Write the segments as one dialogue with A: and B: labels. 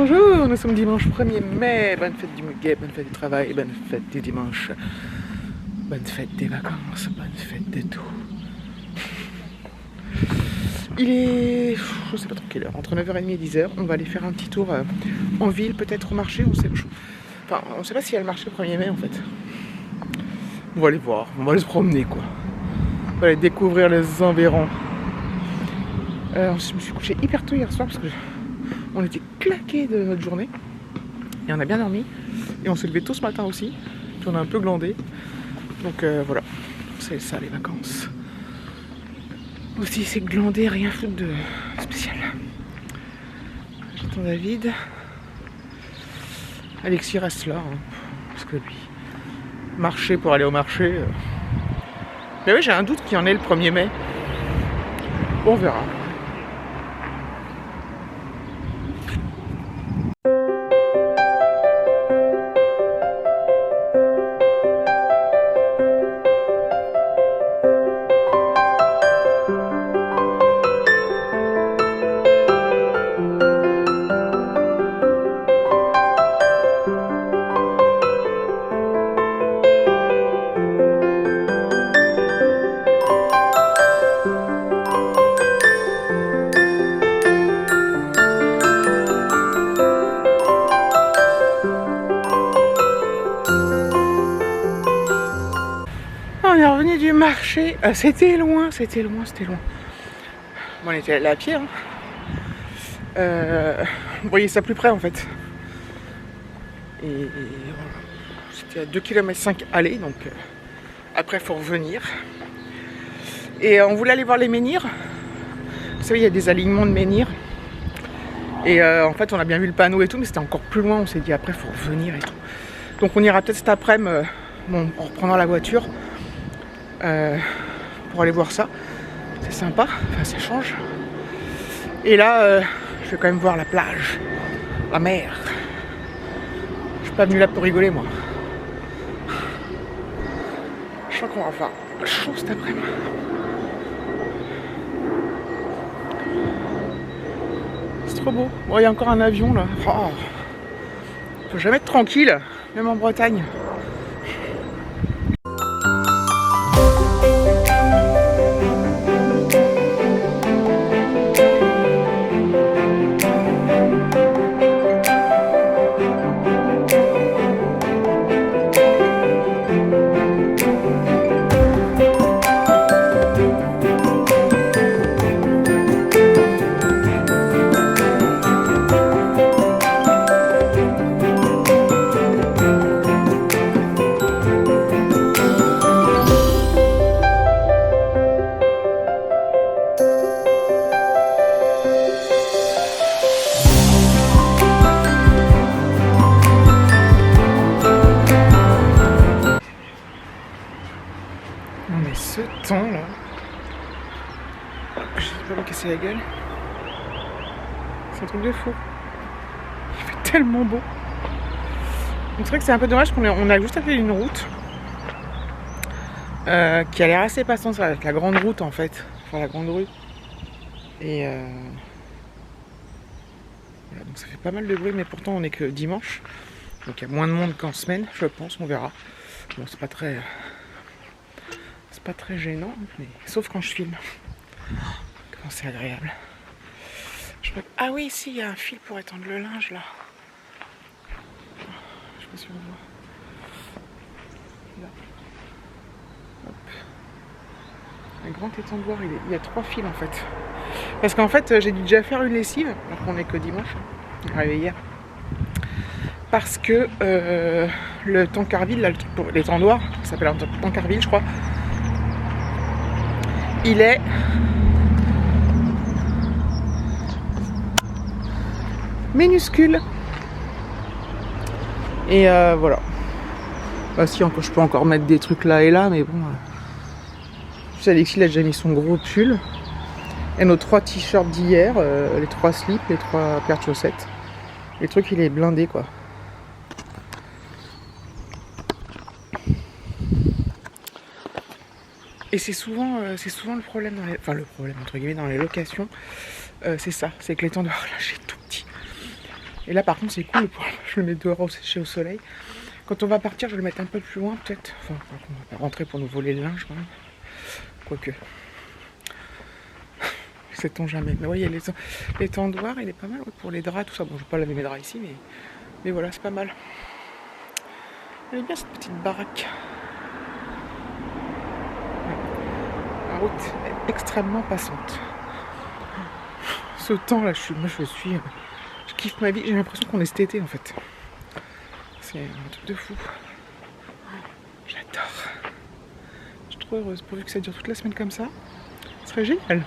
A: bonjour, nous sommes dimanche 1er mai, bonne fête du muguet, bonne fête du travail, bonne fête du dimanche, bonne fête des vacances, bonne fête de tout. Il est, je sais pas trop quelle heure, entre 9h30 et 10h, on va aller faire un petit tour en ville, peut-être au marché, on sait pas s'il y a le marché le 1er mai en fait. On va aller voir, on va aller se promener quoi. On va aller découvrir les environs. Je me suis couché hyper tôt hier soir parce que on était claqués de notre journée et on a bien dormi et on s'est levé tôt ce matin aussi, puis on a un peu glandé, donc voilà, c'est ça les vacances aussi, c'est glander, rien foutre de spécial. J'attends David, Alexis reste là parce que lui marcher pour aller au marché, mais oui, j'ai un doute qu'il y en ait le 1er mai, on verra. On est revenu du marché, c'était loin. Bon, on était allé à pied, hein. Vous voyez ça plus près en fait. Et voilà. C'était à 2,5 km aller, donc après il faut revenir. Et on voulait aller voir les menhirs. Vous savez, il y a des alignements de menhirs. Et en fait, on a bien vu le panneau et tout, mais c'était encore plus loin. On s'est dit après il faut revenir et tout. Donc on ira peut-être cet après-midi, en reprenant la voiture. Pour aller voir ça, c'est sympa, enfin ça change. Et là, je vais quand même voir la plage, la mer. Je suis pas venu là pour rigoler moi. Je sens qu'on va faire chaud cet après-midi. C'est trop beau. Bon, il y a encore un avion là. Oh. Faut jamais être tranquille, même en Bretagne. Non mais ce temps là, je sais pas me casser la gueule, c'est un truc de fou. Il fait tellement beau. Donc c'est vrai que c'est un peu dommage qu'on a juste fait une route qui a l'air assez passante, ça va être la grande route en fait, enfin la grande rue. Et voilà, donc ça fait pas mal de bruit, mais pourtant on est que dimanche, donc il y a moins de monde qu'en semaine, je pense, on verra. Bon, c'est pas très gênant, mais sauf quand je filme. Comment c'est agréable. Ah oui, ici il y a un fil pour étendre le linge là. Je sais pas si on voit. Là. Hop. Un grand étendoir, il y a 3 fils en fait. Parce qu'en fait j'ai dû déjà faire une lessive, alors qu'on est que dimanche, on est arrivé hier. Parce que le Tancarville, là, le truc pour l'étendoir, ça s'appelle un Tancarville je crois. Il est minuscule. Et voilà. Bah si, je peux encore mettre des trucs là et là, mais bon. Tu sais, Alexis il a déjà mis son gros pull. Et nos 3 t-shirts d'hier, les 3 slips, les 3 paires de chaussettes. Le truc il est blindé quoi. Et c'est souvent le problème dans les... Enfin le problème entre guillemets dans les locations, c'est ça, c'est que l'étendard là j'ai tout petit. Et là par contre c'est cool, je le mets dehors au sécher au soleil. Quand on va partir, je vais le mettre un peu plus loin peut-être. Enfin, on va pas rentrer pour nous voler le linge quand même. Quoique. Sait-on jamais. Mais oui, il y a les tendoirs, il est pas mal pour les draps, tout ça. Bon, je vais pas laver mes draps ici, mais voilà, c'est pas mal. Elle est bien cette petite baraque. La route est extrêmement passante. Ce temps là, je kiffe ma vie. J'ai l'impression qu'on est cet été en fait. C'est un truc de fou. J'adore. Je suis trop heureuse pourvu que ça dure toute la semaine comme ça. Ce serait génial.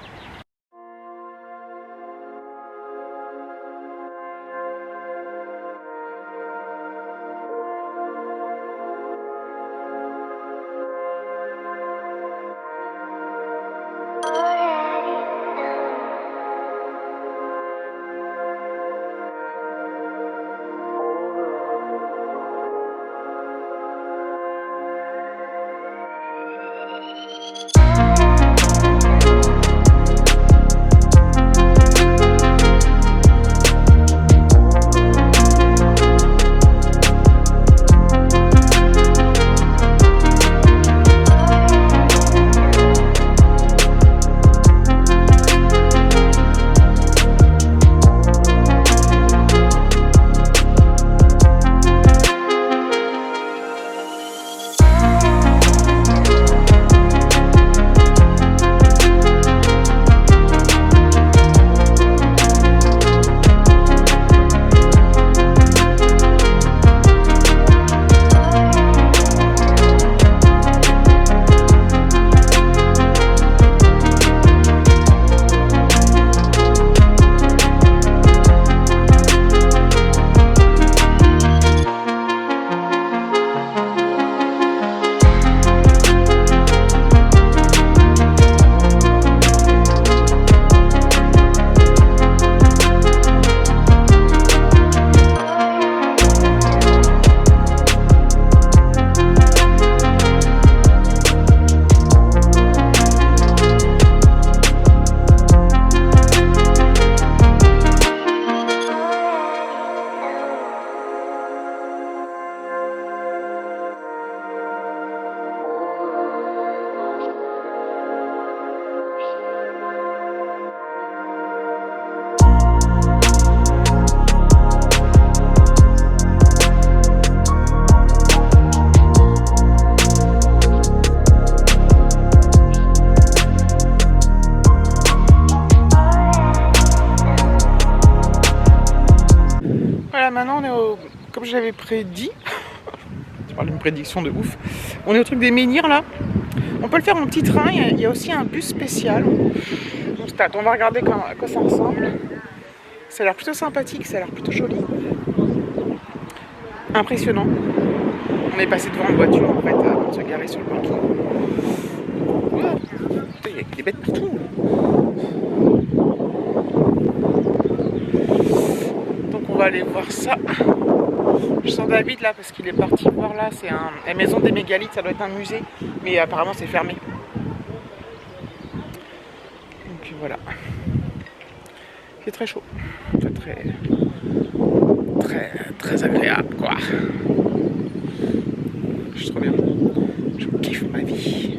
A: Voilà, maintenant on est au... Comme je l'avais prédit, je parle d'une prédiction de ouf, on est au truc des menhirs là. On peut le faire en petit train, il y a aussi un bus spécial. On va regarder à quoi ça ressemble. Ça a l'air plutôt sympathique, ça a l'air plutôt joli. Impressionnant. On est passé devant une voiture en fait, avant de se garer sur le parking. Wow. Putain, il y a des bêtes partout. Donc on va aller voir ça. Je sens David là parce qu'il est parti voir là, c'est la maison des mégalithes, ça doit être un musée, mais apparemment c'est fermé. Donc voilà. C'est très chaud, très agréable quoi. Je suis trop bien. Je kiffe ma vie.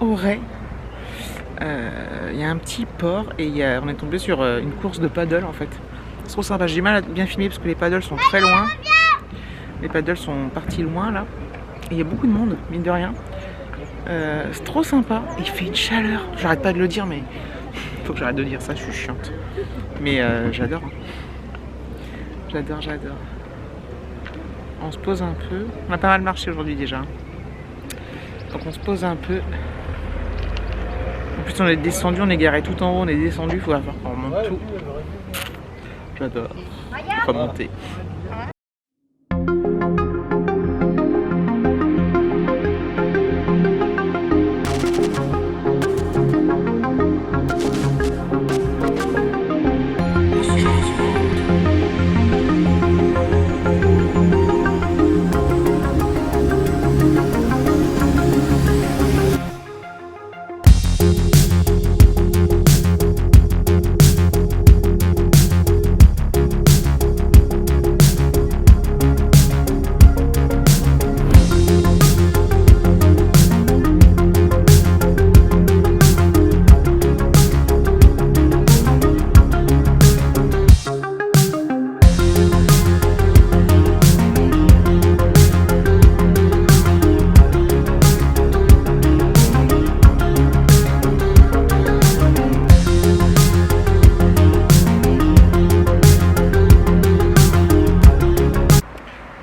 A: Auray. Il y a un petit port et on est tombé sur une course de paddle en fait. C'est trop sympa, j'ai du mal à bien filmer parce que les paddles sont très loin. Les paddles sont partis loin là. Et il y a beaucoup de monde, mine de rien. C'est trop sympa, il fait une chaleur. J'arrête pas de le dire mais faut que j'arrête de dire ça, je suis chiante. Mais j'adore. J'adore. On se pose un peu. On a pas mal marché aujourd'hui déjà. Donc on se pose un peu. En plus on est descendu, on est garé tout en haut, on est descendu, il faut faire qu'on remonte tout. J'adore remonter.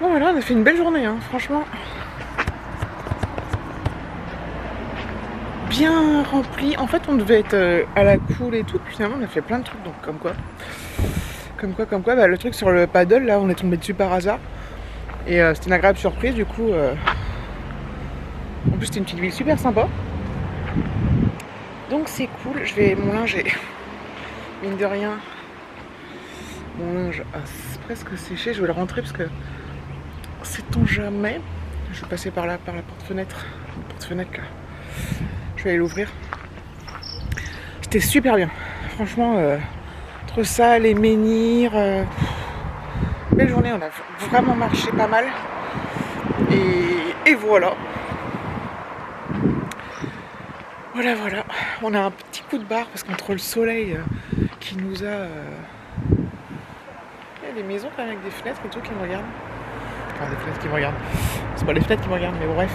A: Voilà, on a fait une belle journée, hein, franchement. Bien rempli. En fait, on devait être à la cool et tout. Puis finalement, on a fait plein de trucs. Donc, comme quoi. Bah, le truc sur le paddle, là, on est tombé dessus par hasard. Et c'était une agréable surprise. Du coup, en plus, c'était une petite ville super sympa. Donc, c'est cool. Mon linge est, mine de rien, mon linge a presque séché. Je vais le rentrer parce que sait-on jamais. Je vais passer par là, par la porte-fenêtre. La porte-fenêtre là. Je vais aller l'ouvrir. C'était super bien. Franchement, entre ça, les menhirs. Belle journée, on a vraiment marché pas mal. Et voilà. Voilà. On a un petit coup de barre parce qu'entre le soleil qui nous a. Il y a des maisons quand même avec des fenêtres et tout qui me regardent. Enfin, des fenêtres qui me regardent. C'est pas les fenêtres qui me regardent, mais bref.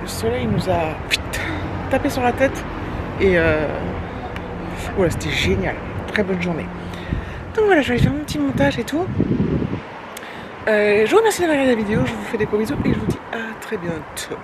A: Le soleil nous a tapé sur la tête. Et voilà, c'était génial. Très bonne journée. Donc voilà, je vais aller faire mon petit montage et tout. Je vous remercie d'avoir regardé la vidéo. Je vous fais des gros bisous et je vous dis à très bientôt.